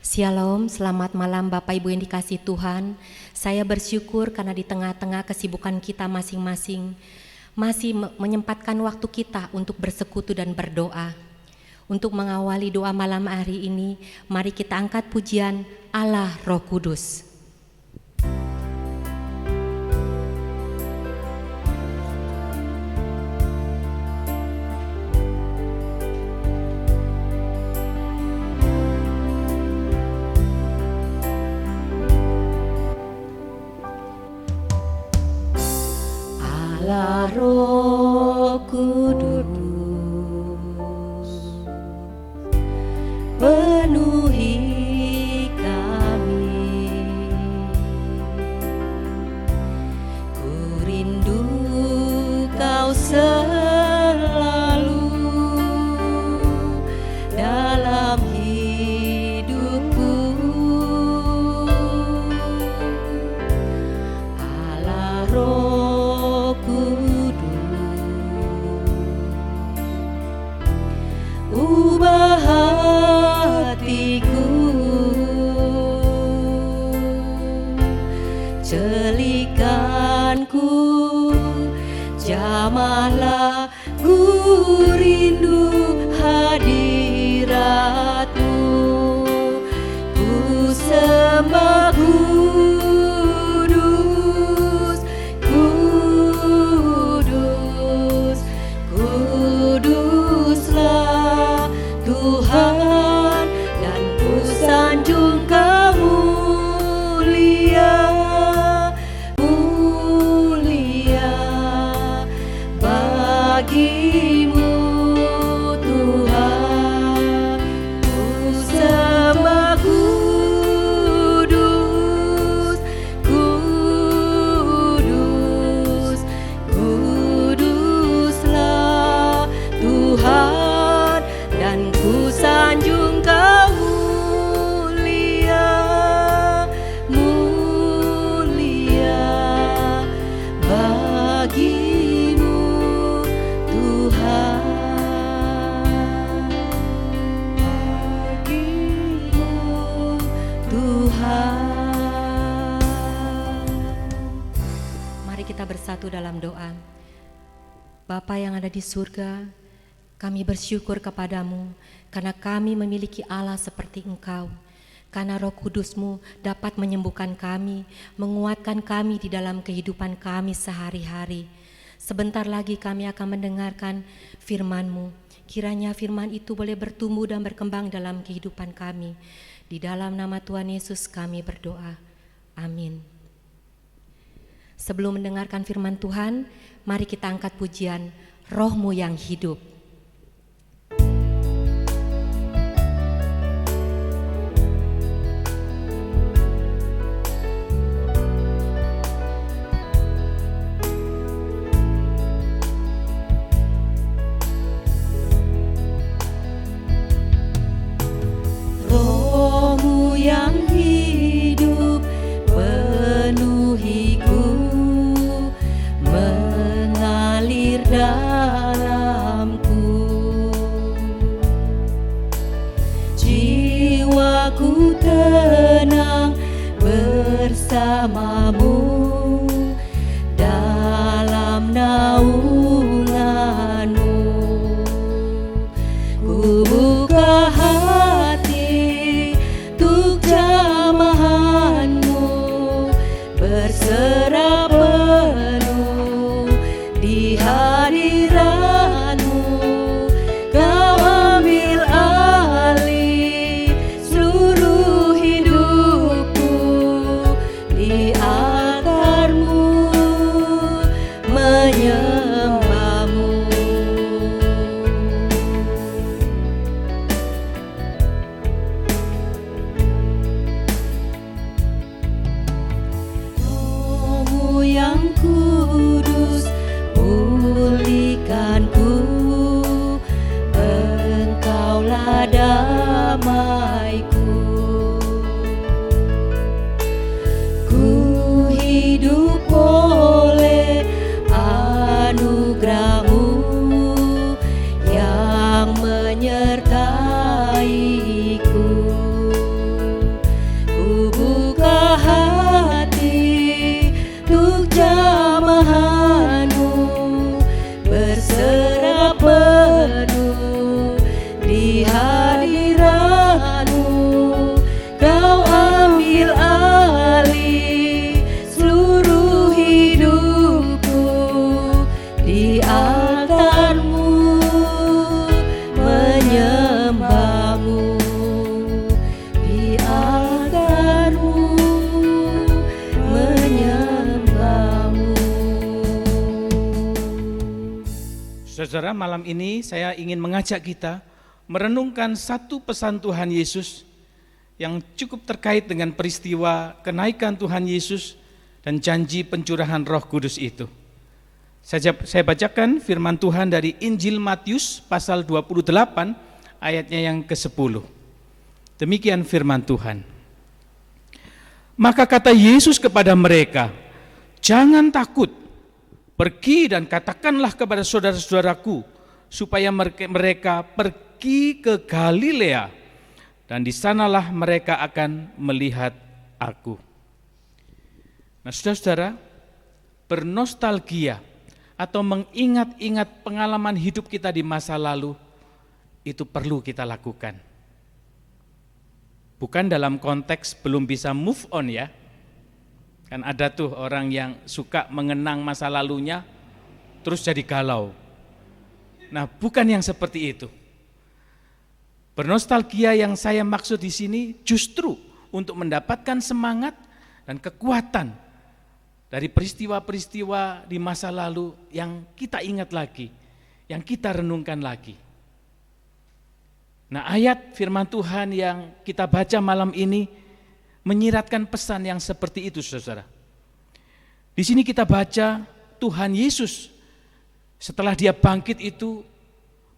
Shalom, selamat malam Bapak Ibu yang dikasihi Tuhan. Saya bersyukur karena di tengah-tengah kesibukan kita masing-masing masih menyempatkan waktu kita untuk bersekutu dan berdoa. Untuk mengawali doa malam hari ini, mari kita angkat pujian Allah Roh Kudus. Allah Roh Kudus, penuhi kami. Ku rindu Kau selalu dalam hidupku. Allah Roh ubah hatiku, celikanku, jamahlah ku rindu hadirat-Mu. Ku sembah kudus, kudus, kuduslah Tuhan, dan ku sanjung Kau mulia, mulia bagi-Mu Tuhan. Ku sembah kudus, kudus, kuduslah Tuhan, dan ku sanjung Kau mulia, mulia bagi-Mu Tuhan, bagi-Mu Tuhan. Mari kita bersatu dalam doa. Bapa yang ada di surga, kami bersyukur kepadamu karena kami memiliki Allah seperti Engkau. Karena Roh Kudus-Mu dapat menyembuhkan kami, menguatkan kami di dalam kehidupan kami sehari-hari. Sebentar lagi kami akan mendengarkan firman-Mu. Kiranya firman itu boleh bertumbuh dan berkembang dalam kehidupan kami. Di dalam nama Tuhan Yesus kami berdoa. Amin. Sebelum mendengarkan firman Tuhan, mari kita angkat pujian Roh-Mu yang hidup. Roh-Mu yang hidup penuhiku, mengalir dalamku. Jiwaku tenang bersama-Mu dalam naungan-Mu. Ku buka hati untuk jamahan-Mu, berserah penuh di hadirat-Mu. Kau ambil alih seluruh hidupku, di Saudara, malam ini saya ingin mengajak kita merenungkan satu pesan Tuhan Yesus yang cukup terkait dengan peristiwa kenaikan Tuhan Yesus dan janji pencurahan Roh Kudus itu. Saya bacakan firman Tuhan dari Injil Matius pasal 28 ayatnya yang ke-10. Demikian firman Tuhan. Maka kata Yesus kepada mereka, "Jangan takut, pergi dan katakanlah kepada saudara-saudaraku supaya mereka pergi ke Galilea, dan di sanalah mereka akan melihat aku." Nah, saudara-saudara, bernostalgia atau mengingat-ingat pengalaman hidup kita di masa lalu, itu perlu kita lakukan. Bukan dalam konteks belum bisa move on ya. Kan ada tuh orang yang suka mengenang masa lalunya terus jadi galau. Nah, bukan yang seperti itu. Bernostalgia yang saya maksud di sini justru untuk mendapatkan semangat dan kekuatan dari peristiwa-peristiwa di masa lalu yang kita ingat lagi, yang kita renungkan lagi. Nah, ayat firman Tuhan yang kita baca malam ini menyiratkan pesan yang seperti itu, saudara. Di sini kita baca Tuhan Yesus setelah dia bangkit itu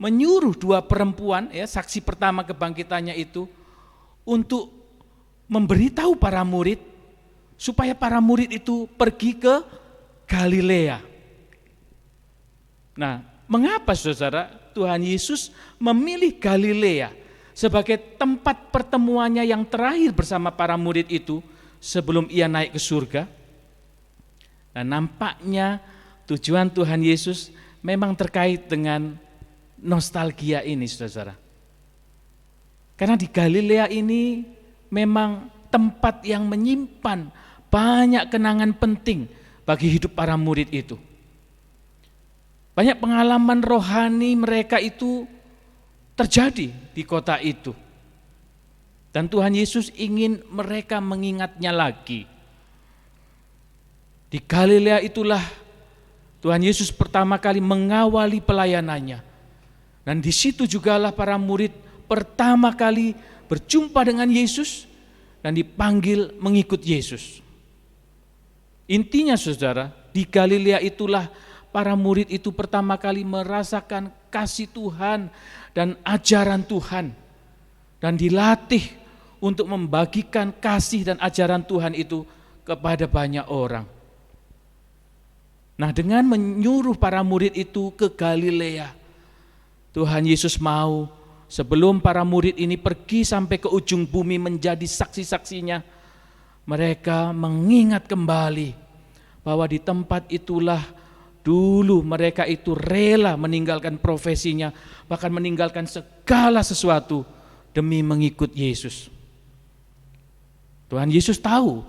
menyuruh dua perempuan, ya, saksi pertama kebangkitannya itu, untuk memberitahu para murid supaya para murid itu pergi ke Galilea. Nah, mengapa saudara Tuhan Yesus memilih Galilea sebagai tempat pertemuannya yang terakhir bersama para murid itu sebelum ia naik ke surga? Nah, nampaknya tujuan Tuhan Yesus memang terkait dengan nostalgia ini, saudara. Karena di Galilea ini memang tempat yang menyimpan banyak kenangan penting bagi hidup para murid itu. Banyak pengalaman rohani mereka itu terjadi di kota itu. Dan Tuhan Yesus ingin mereka mengingatnya lagi. Di Galilea itulah Tuhan Yesus pertama kali mengawali pelayanannya. Dan di situ jugalah para murid pertama kali berjumpa dengan Yesus dan dipanggil mengikut Yesus. Intinya saudara, di Galilea itulah para murid itu pertama kali merasakan kasih Tuhan dan ajaran Tuhan, dan dilatih untuk membagikan kasih dan ajaran Tuhan itu kepada banyak orang. Nah, dengan menyuruh para murid itu ke Galilea, Tuhan Yesus mau sebelum para murid ini pergi sampai ke ujung bumi menjadi saksi-saksinya, mereka mengingat kembali bahwa di tempat itulah dulu mereka itu rela meninggalkan profesinya, bahkan meninggalkan segala sesuatu demi mengikut Yesus. Tuhan Yesus tahu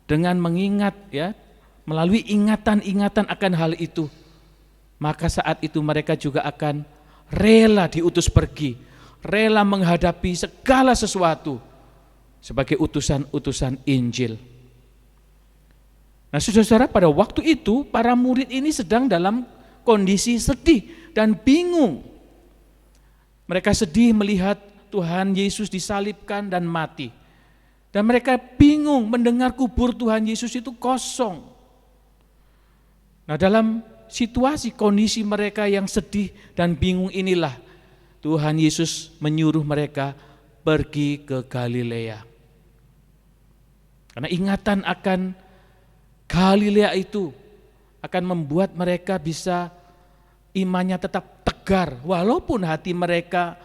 dengan mengingat, ya, melalui ingatan-ingatan akan hal itu, maka saat itu mereka juga akan rela diutus pergi, rela menghadapi segala sesuatu sebagai utusan-utusan Injil. Nah, saudara-saudara, pada waktu itu para murid ini sedang dalam kondisi sedih dan bingung. Mereka sedih melihat Tuhan Yesus disalibkan dan mati. Dan mereka bingung mendengar kubur Tuhan Yesus itu kosong. Nah, dalam situasi kondisi mereka yang sedih dan bingung inilah Tuhan Yesus menyuruh mereka pergi ke Galilea. Karena ingatan akan Galilea itu akan membuat mereka bisa imannya tetap tegar walaupun hati mereka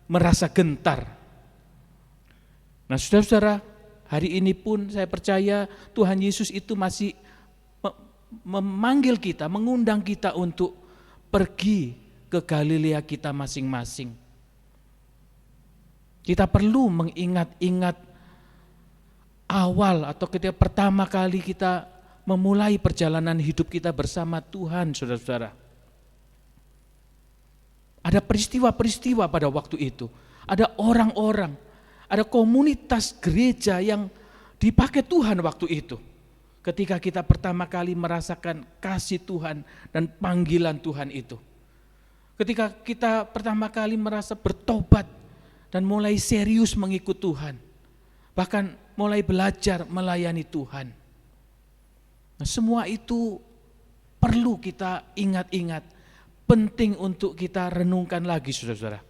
merasa gentar. Nah, saudara-saudara, hari ini pun saya percaya Tuhan Yesus itu masih memanggil kita, mengundang kita untuk pergi ke Galilea kita masing-masing. Kita perlu mengingat-ingat awal atau ketika pertama kali kita memulai perjalanan hidup kita bersama Tuhan, saudara-saudara. Ada peristiwa-peristiwa pada waktu itu, ada orang-orang, ada komunitas gereja yang dipakai Tuhan waktu itu. Ketika kita pertama kali merasakan kasih Tuhan dan panggilan Tuhan itu. Ketika kita pertama kali merasa bertobat dan mulai serius mengikut Tuhan, bahkan mulai belajar melayani Tuhan. Nah, semua itu perlu kita ingat-ingat, penting untuk kita renungkan lagi saudara-saudara.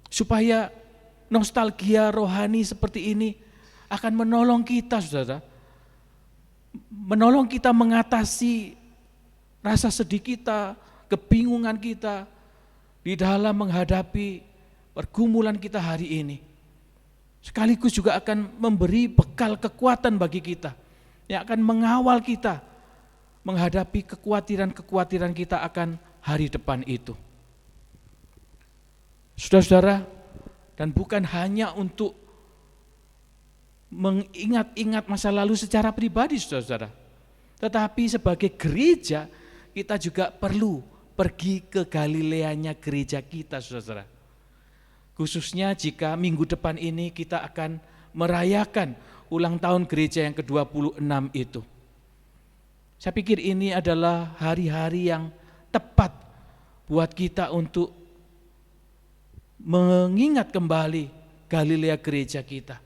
Supaya nostalgia rohani seperti ini akan menolong kita saudara, menolong kita mengatasi rasa sedih kita, kebingungan kita di dalam menghadapi pergumulan kita hari ini. Sekaligus juga akan memberi bekal kekuatan bagi kita, yang akan mengawal kita menghadapi kekhawatiran-kekhawatiran kita akan hari depan itu. Saudara-saudara, dan bukan hanya untuk mengingat-ingat masa lalu secara pribadi saudara-saudara, tetapi sebagai gereja kita juga perlu pergi ke Galileanya gereja kita saudara-saudara. Khususnya jika minggu depan ini kita akan merayakan ulang tahun gereja yang ke-26 itu. Saya pikir ini adalah hari-hari yang tepat buat kita untuk mengingat kembali Galilea gereja kita.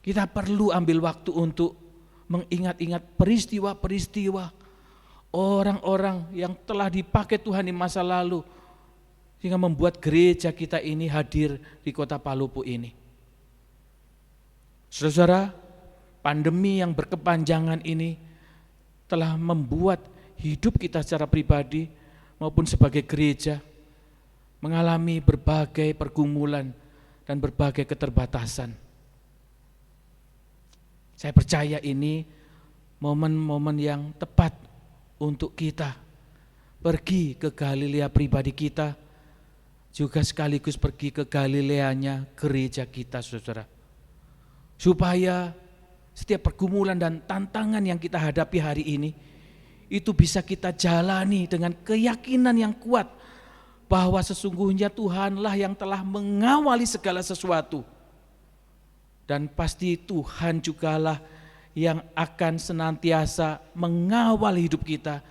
Kita perlu ambil waktu untuk mengingat-ingat peristiwa-peristiwa orang-orang yang telah dipakai Tuhan di masa lalu, sehingga membuat gereja kita ini hadir di kota Palopo ini. Saudara, pandemi yang berkepanjangan ini telah membuat hidup kita secara pribadi maupun sebagai gereja mengalami berbagai pergumulan dan berbagai keterbatasan. Saya percaya ini momen-momen yang tepat untuk kita pergi ke Galilea pribadi kita, juga sekaligus pergi ke Galileanya gereja kita saudara. Supaya setiap pergumulan dan tantangan yang kita hadapi hari ini, itu bisa kita jalani dengan keyakinan yang kuat bahwa sesungguhnya Tuhanlah yang telah mengawali segala sesuatu. Dan pasti Tuhan jugalah yang akan senantiasa mengawal hidup kita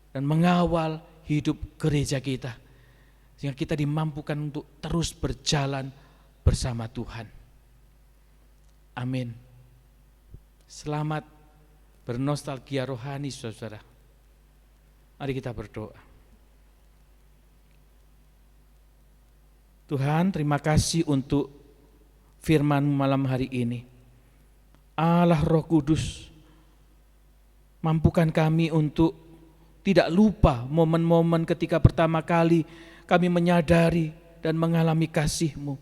dan mengawal hidup gereja kita, sehingga kita dimampukan untuk terus berjalan bersama Tuhan. Amin. Selamat bernostalgia rohani saudara. Mari kita berdoa. Tuhan, terima kasih untuk firman malam hari ini. Allah Roh Kudus, mampukan kami untuk tidak lupa momen-momen ketika pertama kali kami menyadari dan mengalami kasih-Mu.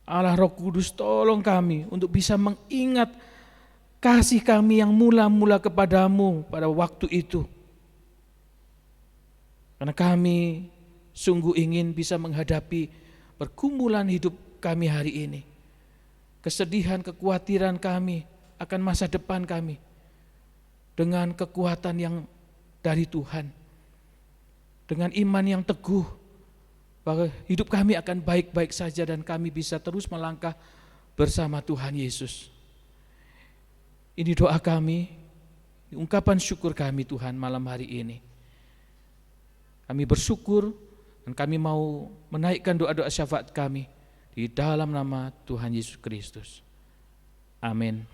Allah Roh Kudus, tolong kami untuk bisa mengingat kasih kami yang mula-mula kepadamu pada waktu itu. Karena kami sungguh ingin bisa menghadapi pergumulan hidup kami hari ini. Kesedihan, kekhawatiran kami akan masa depan kami dengan kekuatan yang dari Tuhan, dengan iman yang teguh bahwa hidup kami akan baik-baik saja dan kami bisa terus melangkah bersama Tuhan Yesus. Ini doa kami, ungkapan syukur kami Tuhan malam hari ini. Kami bersyukur dan kami mau menaikkan doa-doa syafaat kami di dalam nama Tuhan Yesus Kristus. Amin.